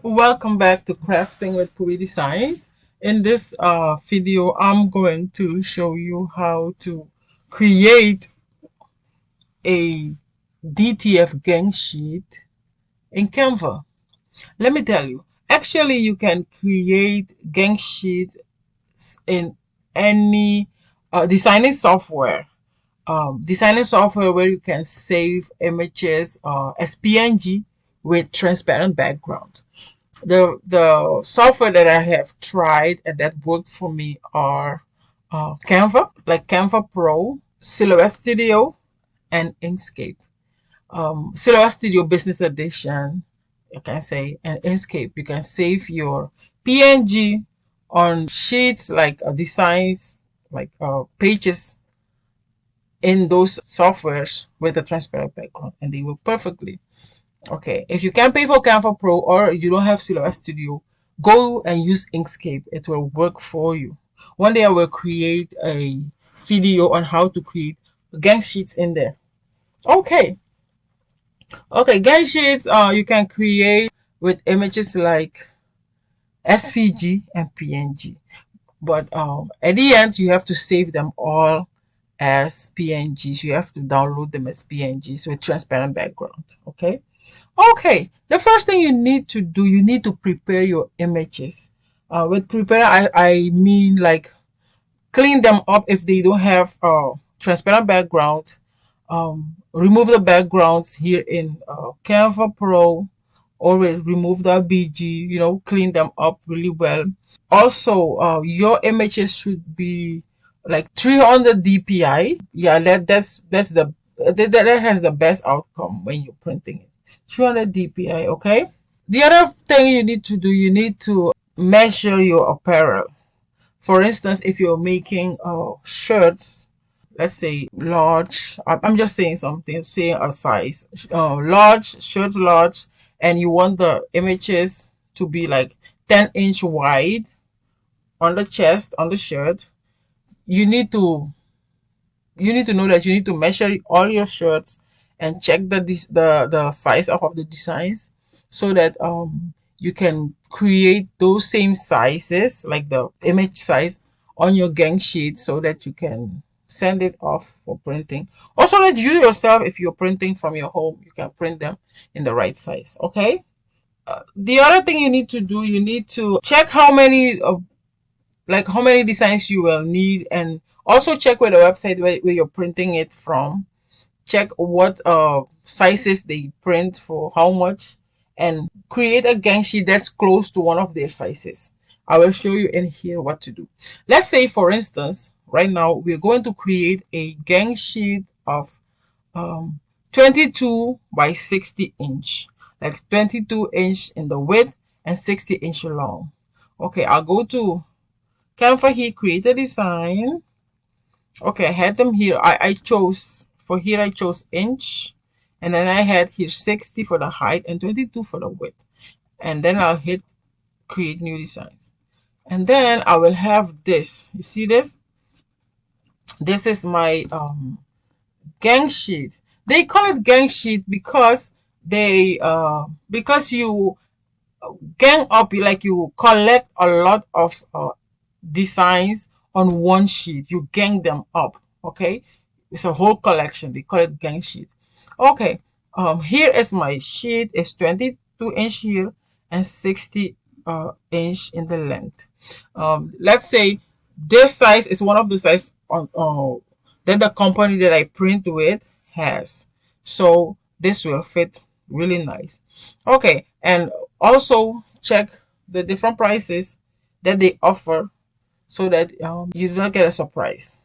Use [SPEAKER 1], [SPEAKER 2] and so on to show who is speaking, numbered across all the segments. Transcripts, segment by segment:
[SPEAKER 1] Welcome back to Crafting with Pui Designs. In this video, I'm going to show you how to create a DTF gang sheet in Canva. Let me tell you, actually, you can create gang sheets in any designing software where you can save images as PNG with transparent background. The software that I have tried and that worked for me are Canva, like Canva Pro, Silhouette Studio, and Inkscape. Silhouette Studio Business Edition, you can say, and Inkscape. You can save your PNG on sheets like designs, like pages in those softwares with a transparent background, and they work perfectly. Okay, if you can't pay for Canva Pro or you don't have Silhouette Studio, go and use Inkscape. It will work for you. One day I will create a video on how to create gang sheets in there. Okay, gang sheets you can create with images like SVG and PNG. But at the end, you have to save them all as PNGs. You have to download them as PNGs with transparent background. Okay, the first thing you need to do, you need to prepare your images. With prepare, I mean like clean them up if they don't have transparent background. Remove the backgrounds here in Canva Pro, or remove the BG, clean them up really well. Also, your images should be like 300 dpi. Yeah, that has the best outcome when you're printing it. 300 dpi. Okay, the other thing you need to do, you need to measure your apparel. For instance, if you're making shirts, let's say large, I'm just saying something, say a size, large shirt, large, and you want the images to be like 10-inch wide on the chest, on the shirt. you need to you need to know that you need to measure all your shirts and check the size of the designs, so that you can create those same sizes, like the image size, on your gang sheet, so that you can send it off for printing. Also, that you yourself, if you're printing from your home, you can print them in the right size. Okay, the other thing you need to do, you need to check how many designs you will need, and also check with the website where you're printing it from. Check what sizes they print for how much, and create a gang sheet that's close to one of their sizes. I will show you in here what to do. Let's say, for instance, right now we're going to create a gang sheet of um 22 by 60 inch, like 22-inch in the width and 60-inch long. Okay, I'll go to Canva here, create a design. Okay, I had them here. I chose, for here I chose inch. And then I had here 60 for the height and 22 for the width. And then I'll hit create new designs. And then I will have this. You see this? This is my gang sheet. They call it gang sheet because you gang up, like you collect a lot of designs on one sheet. You gang them up. Okay, it's a whole collection. They call it gang sheet. Okay, here is my sheet. It's 22-inch here and 60 inch in the length. Let's say this size is one of the size on then the company that I print with has, so this will fit really nice. Okay, and also check the different prices that they offer, so that you do not get a surprise.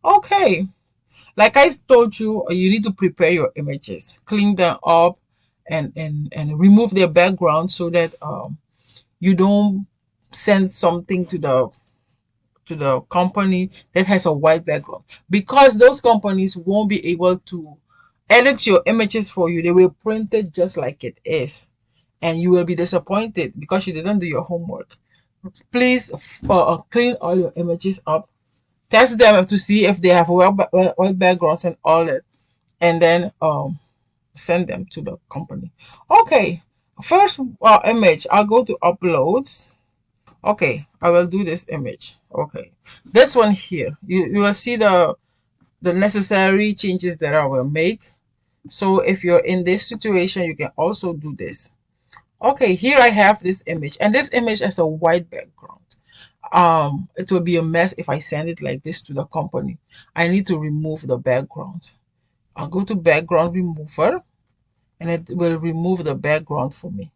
[SPEAKER 1] Okay, like I told you, you need to prepare your images, clean them up, and remove their background, so that you don't send something to the company that has a white background, because those companies won't be able to edit your images for you. They will print it just like it is, and you will be disappointed because you didn't do your homework. Please clean all your images up, test them to see if they have white backgrounds and all that, and then send them to the company. Okay, First image, I'll go to uploads. Okay, I will do this image. Okay, this one here, you will see the necessary changes that I will make. So if you're in this situation, you can also do this. Okay, here I have this image, and this image has a white background. It will be a mess if I send it like this to the company. I need to remove the background. I'll go to background remover, and it will remove the background for me.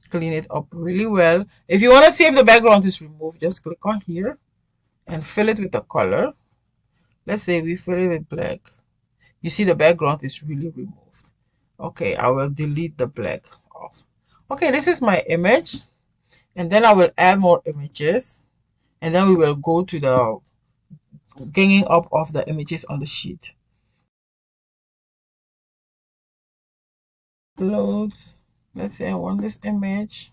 [SPEAKER 1] Clean it up really well. If you want to see if the background is removed, just click on here and fill it with a color. Let's say we fill it with black. You see the background is really removed. Okay, I will delete the black off. Okay, this is my image, and then I will add more images, and then we will go to the ganging up of the images on the sheet. Loads. Let's say I want this image.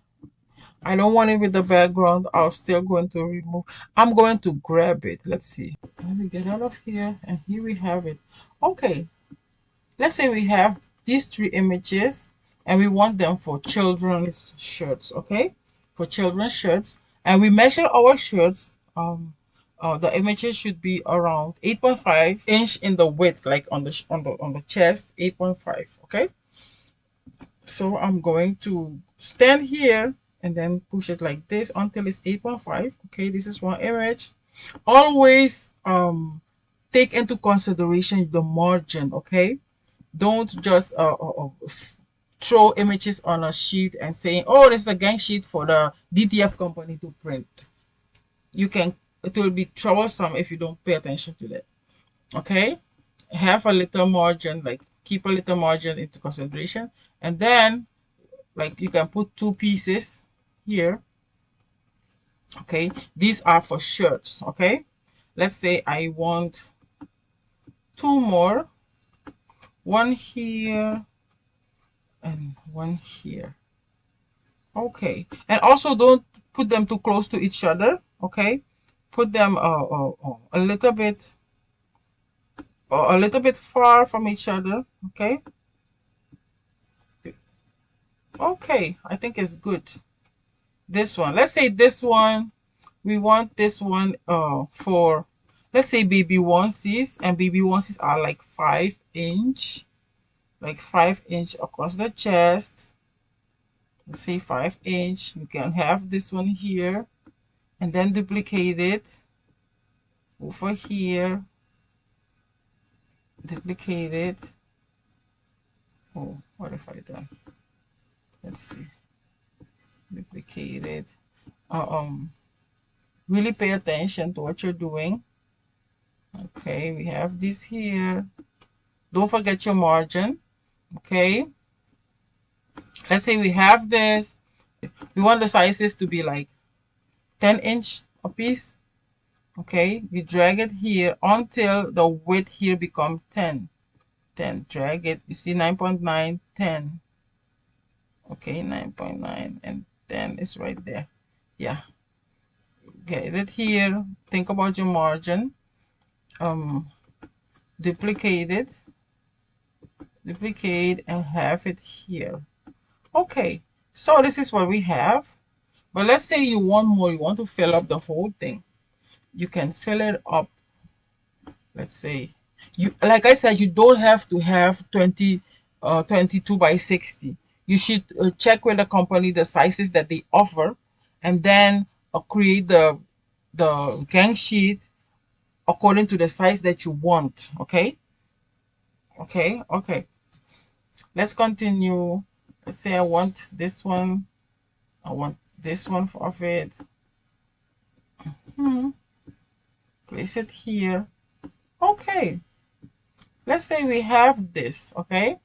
[SPEAKER 1] I don't want it with the background. I'm still going to remove. I'm going to grab it. Let's see. Let me get out of here, and here we have it. Okay, let's say we have these three images, and we want them for children's shirts. Okay, for children's shirts, and we measure our shirts. The images should be around 8.5 inch in the width, like on the chest, 8.5. Okay, so I'm going to stand here and then push it like this until it's 8.5. Okay, this is one image. Always take into consideration the margin. Okay, don't just throw images on a sheet and saying, oh, this is a gang sheet for the DTF company to print. It will be troublesome if you don't pay attention to that. Okay, have a little margin, like keep a little margin into consideration, and then like you can put two pieces here. Okay, these are for shirts. Okay, let's say I want two more, one here and one here. Okay, and also don't put them too close to each other. Okay, put them a little bit far from each other. Okay, okay, I think it's good. This one, let's say this one, we want this one for, let's say, baby onesies, and baby onesies are like 5 inch, like 5 inch across the chest. Let's say 5 inch. You can have this one here and then duplicate it over here, duplicate it. Oh, what have I done? Let's see, duplicate it. Really pay attention to what you're doing. Okay, we have this here. Don't forget your margin. Okay, let's say we have this. We want the sizes to be like 10 inch a piece. Okay, we drag it here until the width here becomes 10. Drag it. You see 9.9, 10. Okay, 9.9 and 10 is right there. Yeah, get it here. Think about your margin. Duplicate it, duplicate, and have it here. Okay, so this is what we have. But let's say you want more, you want to fill up the whole thing. You can fill it up. Let's say you, like I said, you don't have to have 22 by 60. You should check with the company the sizes that they offer, and then create the gang sheet according to the size that you want. Okay, okay. Let's continue. Let's say I want this one. I want this one of it. Place it here. Okay. Let's say we have this. Okay.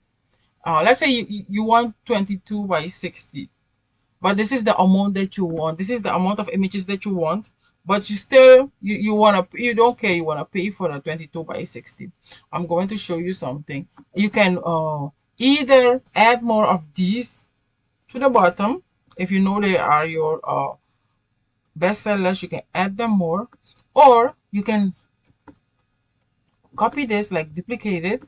[SPEAKER 1] Let's say you want 22 by 60, but this is the amount that you want. This is the amount of images that you want, but you want to, you don't care, you want to pay for the 22 by 60. I'm going to show you something. You can either add more of these to the bottom. If you know they are your best sellers, you can add them more, or you can copy this, like duplicate it,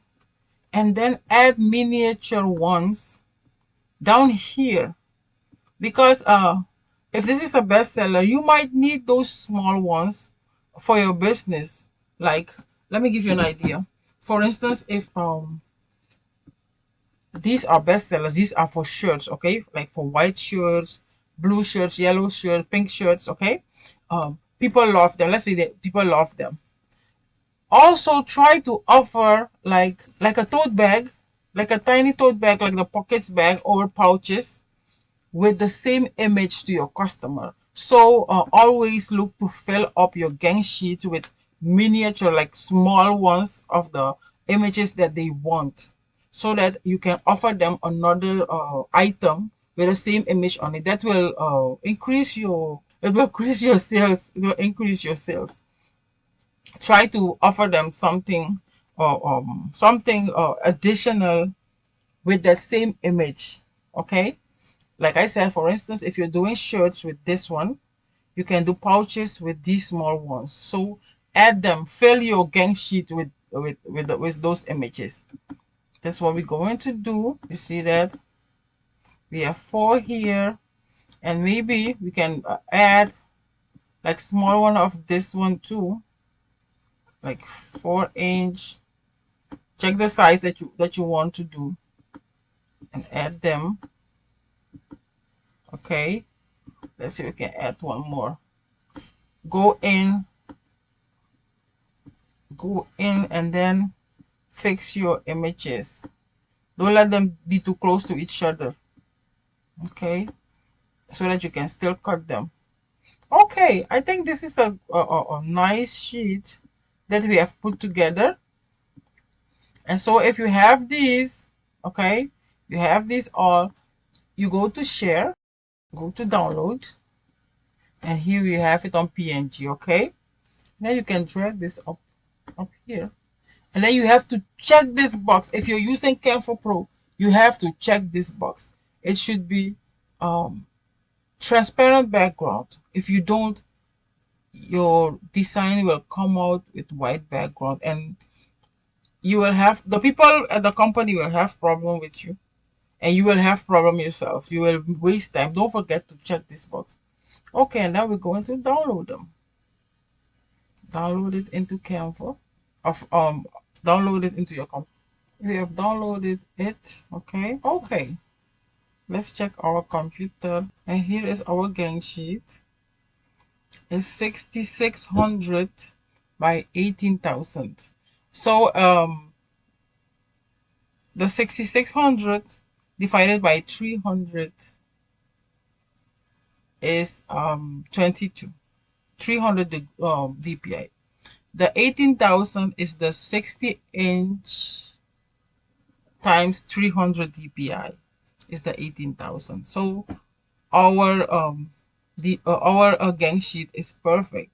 [SPEAKER 1] and then add miniature ones down here, because if this is a bestseller, you might need those small ones for your business. Like, let me give you an idea. For instance, if these are bestsellers, these are for shirts, okay, like for white shirts, blue shirts, yellow shirts, pink shirts, okay. People love them. Let's say that people love them. Also try to offer like a tote bag, like a tiny tote bag, like the pockets bag or pouches, with the same image to your customer. So always look to fill up your gang sheets with miniature, like small ones of the images that they want, so that you can offer them another item with the same image on it. That will increase your, it will increase your sales. It will increase your sales. Try to offer them something, or something additional with that same image, okay. Like I said, for instance, if you're doing shirts with this one, you can do pouches with these small ones. So add them, fill your gang sheet with those images. That's what we're going to do. You see that we have 4 here, and maybe we can add like small one of this one too, like 4 inch. Check the size that you want to do and add them. Okay, let's see if we can add one more. Go in, and then fix your images. Don't let them be too close to each other, okay, so that you can still cut them. Okay, I think this is a nice sheet that we have put together. And so if you have these, okay, you have these all, you go to share, go to download, and here we have it on PNG, okay. Now you can drag this up here. And then you have to check this box. If you're using Canva Pro, you have to check this box. It should be transparent background. If you don't, your design will come out with white background, and you will have, the people at the company will have problem with you, and you will have problem yourself. You will waste time. Don't forget to check this box. Okay, and now we're going to download them. Download it into Canva. Of download it into your computer. We have downloaded it. Okay, let's check our computer, and here is our gang sheet. It's 6600 by 18,000. So the 6600 divided by 300 is 22. 300 dpi. The 18,000 is the 60-inch times 300 dpi is the 18,000. So our our gang sheet is perfect.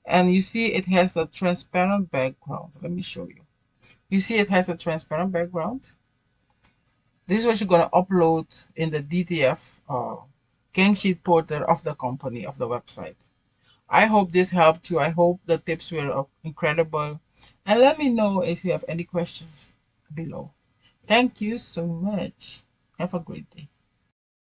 [SPEAKER 1] And you see it has a transparent background. Let me show you. You see it has a transparent background. This is what you're going to upload in the DTF gang sheet portal of the company, of the website. I hope this helped you. I hope the tips were incredible. And let me know if you have any questions below. Thank you so much. Have a great day.